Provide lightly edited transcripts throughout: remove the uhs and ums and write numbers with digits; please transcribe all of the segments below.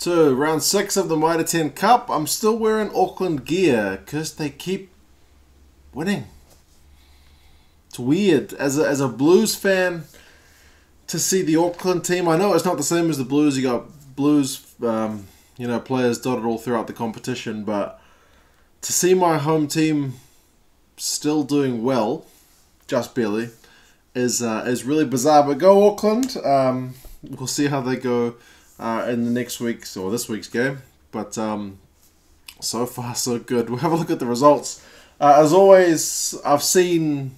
2, round 6 of the Mitre 10 Cup. I'm still wearing Auckland gear because they keep winning. It's weird. As a Blues fan, to see the Auckland team, I know it's not the same as the Blues. You got Blues, players dotted all throughout the competition, but to see my home team still doing well, just barely, is really bizarre. But go Auckland. We'll see how they go in the next week's or this week's game. But so far so good. We'll have a look at the results. As always, I've seen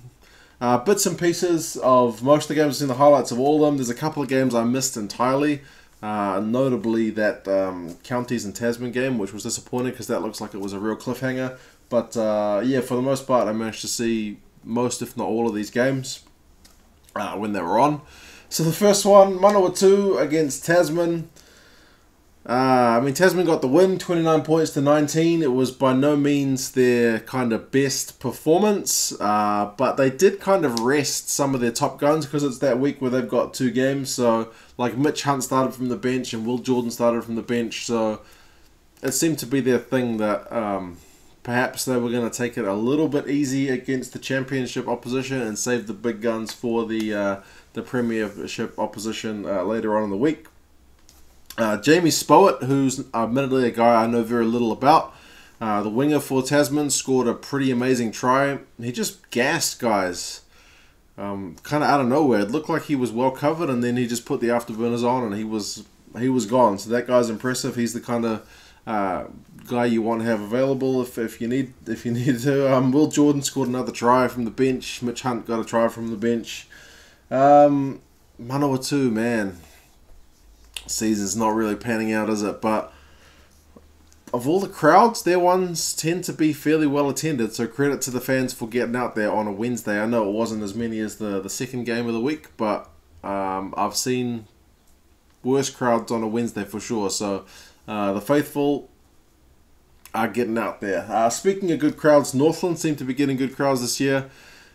bits and pieces of most of the games. I've seen the highlights of all of them. There's a couple of games I missed entirely. Notably that Counties and Tasman game, which was disappointing because that looks like it was a real cliffhanger. But yeah, for the most part, I managed to see most, if not all, of these games when they were on. So the first one, Manawatu against Tasman. Tasman got the win, 29 points to 19. It was by no means their kind of best performance, but they did kind of rest some of their top guns because it's that week where they've got 2 games. So, like, Mitch Hunt started from the bench and Will Jordan started from the bench. So, it seemed to be their thing that perhaps they were going to take it a little bit easy against the championship opposition and save the big guns for the premiership opposition later on in the week. Jamie Spowett, who's admittedly a guy I know very little about, the winger for Tasman, scored a pretty amazing try. He just gassed guys kind of out of nowhere. It looked like he was well covered, and then he just put the afterburners on, and he was gone. So that guy's impressive. He's the kind of guy you want to have available if you need to. Will Jordan scored another try from the bench. Mitch Hunt got a try from the bench. Manawatu, man, season's not really panning out, is it? But of all the crowds, their ones tend to be fairly well attended, so credit to the fans for getting out there on a Wednesday. I know it wasn't as many as the second game of the week, but I've seen worse crowds on a Wednesday for sure. So the faithful are getting out there. Speaking of good crowds, Northland seem to be getting good crowds this year,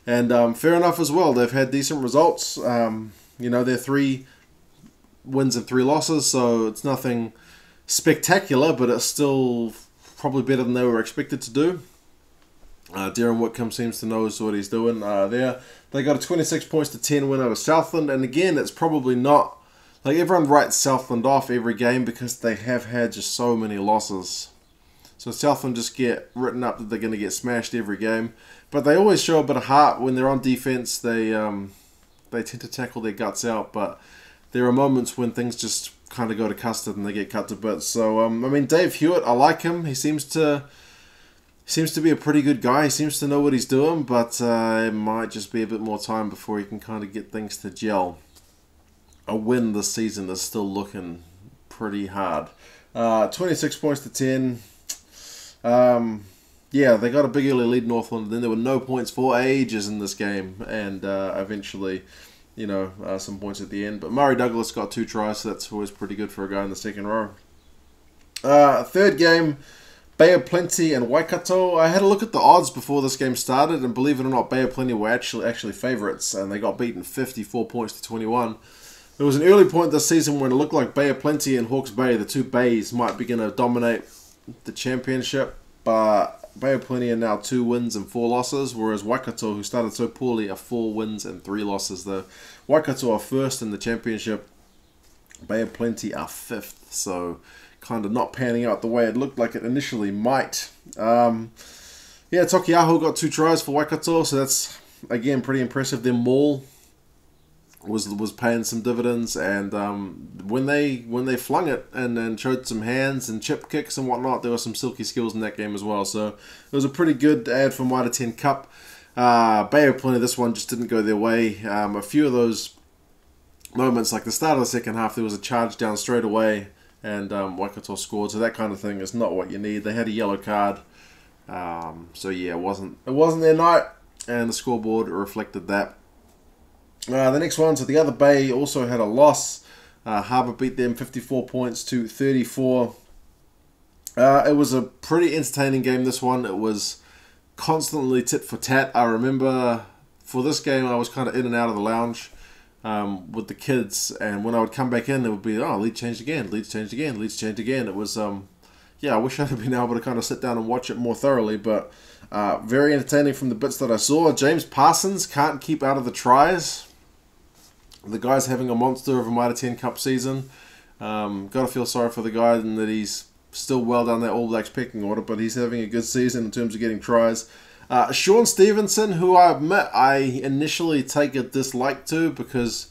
and fair enough as well. They've had decent results. They're 3 wins and 3 losses, so it's nothing spectacular, but it's still probably better than they were expected to do. Darren Whitcomb seems to know what he's doing there. They got a 26 points to 10 win over Southland, and again, it's probably not like everyone writes Southland off every game because they have had just so many losses. So Southland just get written up that they're going to get smashed every game, but they always show a bit of heart when they're on defense. They tend to tackle their guts out, but there are moments when things just kind of go to custard and they get cut to bits. So, Dave Hewitt, I like him. He seems to be a pretty good guy. He seems to know what he's doing, but it might just be a bit more time before he can kind of get things to gel. A win this season is still looking pretty hard. 26 points to 10. Yeah, they got a big early lead, Northland, and then there were no points for ages in this game, and eventually, some points at the end. But Murray Douglas got 2 tries, so that's always pretty good for a guy in the second row. Third game, Bay of Plenty and Waikato. I had a look at the odds before this game started, and believe it or not, Bay of Plenty were actually favourites, and they got beaten 54 points to 21. There was an early point this season when it looked like Bay of Plenty and Hawke's Bay, the 2 bays, might be going to dominate the championship, but Bay of Plenty are now 2 wins and 4 losses, whereas Waikato, who started so poorly, are 4 wins and 3 losses. The Waikato are first in the championship. Bay of Plenty are 5th, so kind of not panning out the way it looked like it initially might. Tokiaho got 2 tries for Waikato, so that's, again, pretty impressive. Their maul was paying some dividends, and when they flung it and showed some hands and chip kicks and whatnot, there were some silky skills in that game as well. So it was a pretty good ad for Mitre 10 Cup. Bay of Plenty, this one just didn't go their way. A few of those moments, like the start of the second half, there was a charge down straight away, and Waikato scored. So that kind of thing is not what you need. They had a yellow card, so yeah, it wasn't their night, and the scoreboard reflected that. The next one, so the other Bay also had a loss. Harbour beat them 54 points to 34. It was a pretty entertaining game, this one. It was constantly tit for tat. I remember for this game I was kind of in and out of the lounge. with the kids, and when I would come back in, it would be, oh, lead changed again, leads changed again, leads changed again. It was, yeah, I wish I'd have been able to kind of sit down and watch it more thoroughly, but very entertaining from the bits that I saw. James Parsons can't keep out of the tries. The guy's having a monster of a Mitre 10 Cup season. Got to feel sorry for the guy in that he's still well down that All Blacks pecking order, but he's having a good season in terms of getting tries. Sean Stevenson, who I admit I initially take a dislike to because,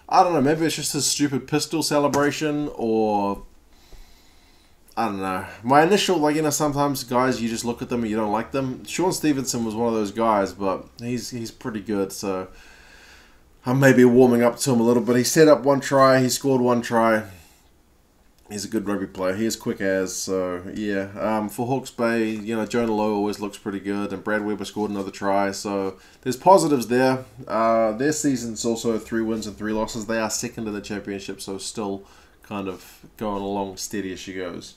I don't know, maybe it's just his stupid pistol celebration, or I don't know. My initial, like, you know, sometimes guys, you just look at them and you don't like them. Sean Stevenson was one of those guys, but he's pretty good, so I'm maybe warming up to him a little bit. He set up one try, he scored one try. He's a good rugby player. He is quick as, so yeah. For Hawke's Bay, you know, Jonah Lowe always looks pretty good, and Brad Weber scored another try, so there's positives there. Their season's also 3 wins and 3 losses. They are second in the championship, so still kind of going along steady as she goes.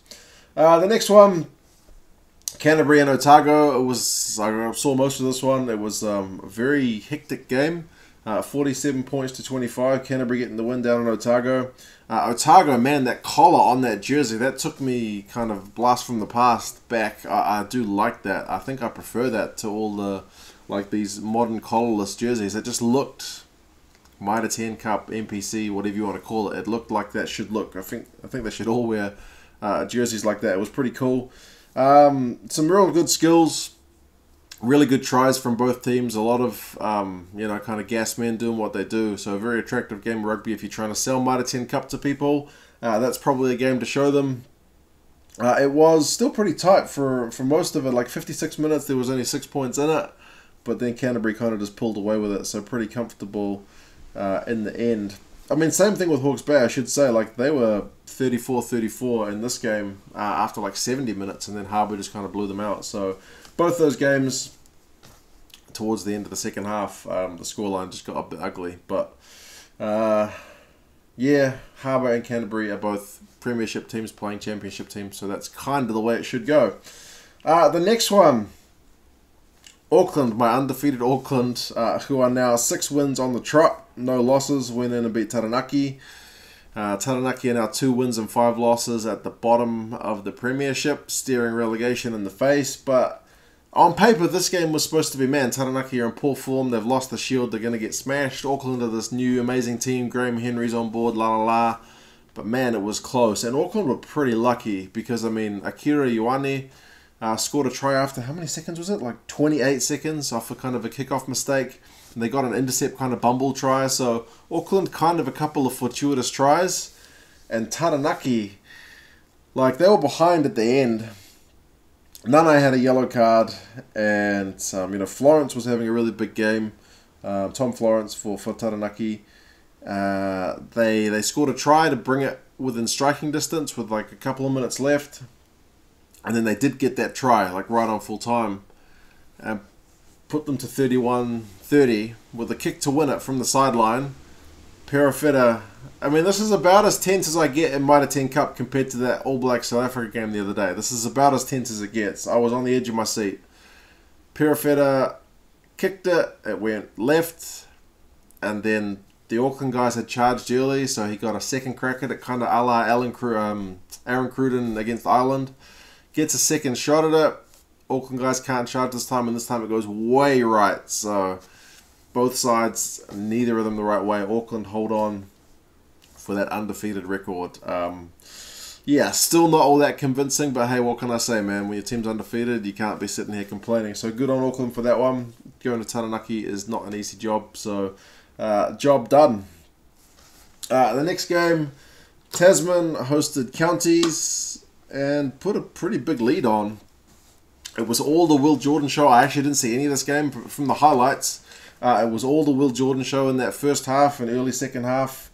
The next one, Canterbury and Otago. I saw most of this one. It was a very hectic game. 47 points to 25. Canterbury getting the win down in Otago. Otago, man, that collar on that jersey, that took me kind of blast from the past back. I do like that. I think I prefer that to all the, like, these modern collarless jerseys. It just looked Mitre 10 Cup, NPC, whatever you want to call it. It looked like that should look. I think they should all wear jerseys like that. It was pretty cool. Some real good skills. Really good tries from both teams. A lot of, you know, kind of gas men doing what they do. So a very attractive game of rugby if you're trying to sell Mitre 10 Cup to people. That's probably a game to show them. It was still pretty tight for most of it. Like 56 minutes, there was only 6 points in it. But then Canterbury kind of just pulled away with it. So pretty comfortable in the end. I mean, same thing with Hawke's Bay, I should say. Like, they were 34-34 in this game after like 70 minutes. And then Harbour just kind of blew them out. So both those games, towards the end of the second half, the scoreline just got a bit ugly. But, yeah, Harbour and Canterbury are both premiership teams playing championship teams, so that's kind of the way it should go. The next one, Auckland, my undefeated Auckland, who are now 6 wins on the trot, no losses, went in and beat Taranaki. Taranaki are now 2 wins and 5 losses at the bottom of the premiership, staring relegation in the face, but on paper, this game was supposed to be, man, Taranaki are in poor form. They've lost the shield. They're going to get smashed. Auckland are this new amazing team. Graham Henry's on board, la la la. But, man, it was close. And Auckland were pretty lucky because, I mean, Akira Ioane scored a try after, how many seconds was it? Like 28 seconds off a kind of a kickoff mistake. And they got an intercept kind of bumble try. So, Auckland kind of a couple of fortuitous tries. And Taranaki, like, they were behind at the end. Nana had a yellow card, and you know, Florence was having a really big game. Tom Florence for Taranaki. They scored a try to bring it within striking distance with like a couple of minutes left, and then they did get that try like right on full time, and put them to 31-30 with a kick to win it from the sideline. Perifetta. I mean, this is about as tense as I get in Mitre 10 Cup compared to that All Black South Africa game the other day. This is about as tense as it gets. I was on the edge of my seat. Perifetta kicked it. It went left. And then the Auckland guys had charged early, so he got a second crack at it, kind of a la Aaron Cruden against Ireland. Gets a second shot at it. Auckland guys can't charge this time, and this time it goes way right. So both sides, neither of them the right way. Auckland hold on for that undefeated record. Yeah, still not all that convincing, but hey, what can I say, man? When your team's undefeated, you can't be sitting here complaining. So good on Auckland for that one. Going to Taranaki is not an easy job, so job done. The next game, Tasman hosted Counties and put a pretty big lead on. It was all the Will Jordan show. I actually didn't see any of this game from the highlights. It was all the Will Jordan show in that first half and early second half.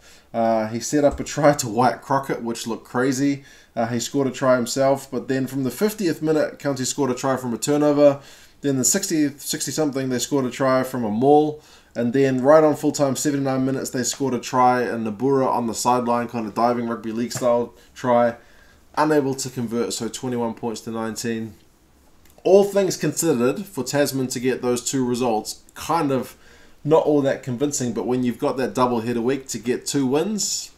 He set up a try to White Crockett, which looked crazy. He scored a try himself, but then from the 50th minute, County scored a try from a turnover. Then the 60-something, they scored a try from a maul. And then right on full-time, 79 minutes, they scored a try, and Nabura on the sideline, kind of diving rugby league style try. Unable to convert, so 21 points to 19. All things considered, for Tasman to get those two results, kind of not all that convincing. But when you've got that double header week to get 2 wins,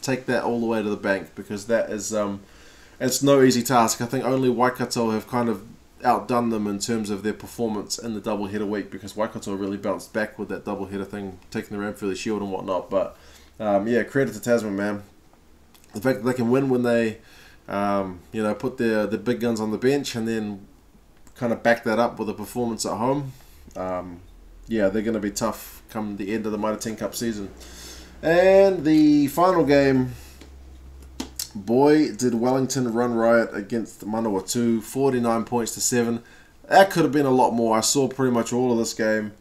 take that all the way to the bank, because that is it's no easy task. I think only Waikato have kind of outdone them in terms of their performance in the double header week, because Waikato really bounced back with that double header thing, taking the Ranfurly Shield and whatnot. But yeah, credit to Tasman, man. The fact that they can win when they put the big guns on the bench and then kind of back that up with a performance at home. Yeah, they're going to be tough come the end of the Mitre 10 Cup season. And the final game, boy, did Wellington run riot against Manawatu, 49 points to 7. That could have been a lot more. I saw pretty much all of this game.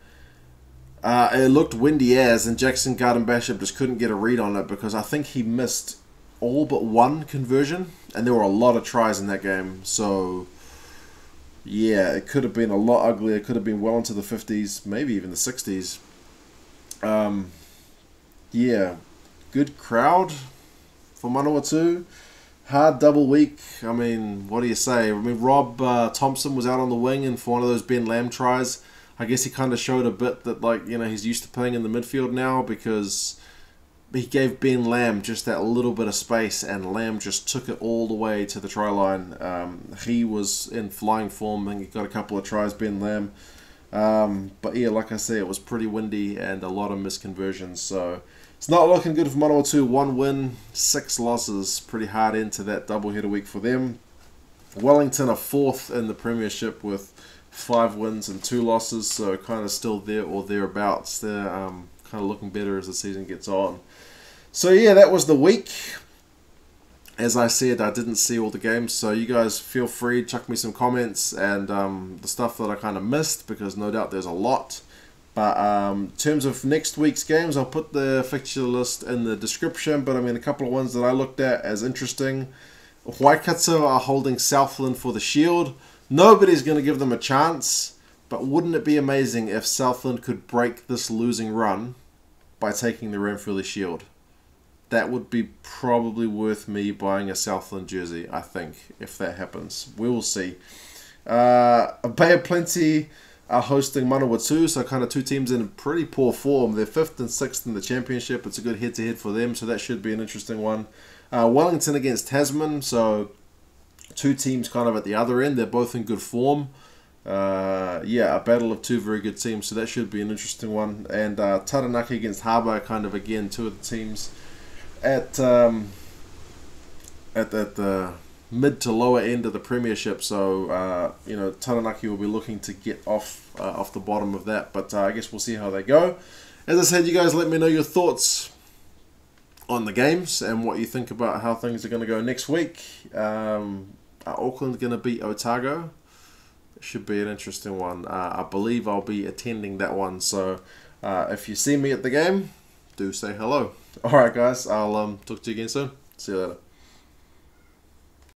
It looked windy as, and Jackson Garden-Bishop just couldn't get a read on it, because I think he missed all but one conversion, and there were a lot of tries in that game. So yeah, it could have been a lot uglier. It could have been well into the 50s, maybe even the 60s. Yeah, good crowd for Manawatu. Hard double week. I mean, what do you say? I mean, Rob Thompson was out on the wing, and for one of those Ben Lamb tries, I guess he kind of showed a bit that, like, he's used to playing in the midfield now, because he gave Ben Lamb just that little bit of space, and Lamb just took it all the way to the try line. He was in flying form, and he got a couple of tries, Ben Lamb. But yeah, like I say, it was pretty windy and a lot of misconversions, so it's not looking good for Manawatu. 1 win, 6 losses. Pretty hard into that double header week for them. Wellington are 4th in the Premiership with 5 wins and 2 losses, so kind of still there or thereabouts. They're kind of looking better as the season gets on. So yeah, that was the week. As I said, I didn't see all the games, so you guys feel free to chuck me some comments and the stuff that I kind of missed, because no doubt there's a lot. But in terms of next week's games, I'll put the fixture list in the description. But I mean, a couple of ones that I looked at as interesting. Waikato are holding Southland for the Shield. Nobody's going to give them a chance, but wouldn't it be amazing if Southland could break this losing run by taking the Ranfurly Shield? That would be probably worth me buying a Southland jersey, I think, if that happens. We will see. Bay of Plenty are hosting Manawatu, so kind of 2 teams in pretty poor form. They're 5th and 6th in the championship. It's a good head-to-head for them, so that should be an interesting one. Wellington against Tasman, so 2 teams kind of at the other end. They're both in good form. Yeah, a battle of 2 very good teams, so that should be an interesting one. And Taranaki against Harbour, kind of again 2 of the teams at the mid to lower end of the Premiership, so Taranaki will be looking to get off the bottom of that, but I guess we'll see how they go. As I said, you guys let me know your thoughts on the games and what you think about how things are going to go next week. Are Auckland going to beat Otago? It should be an interesting one. I believe I'll be attending that one, so if you see me at the game, do say hello. Alright guys, I'll talk to you again soon. See you later.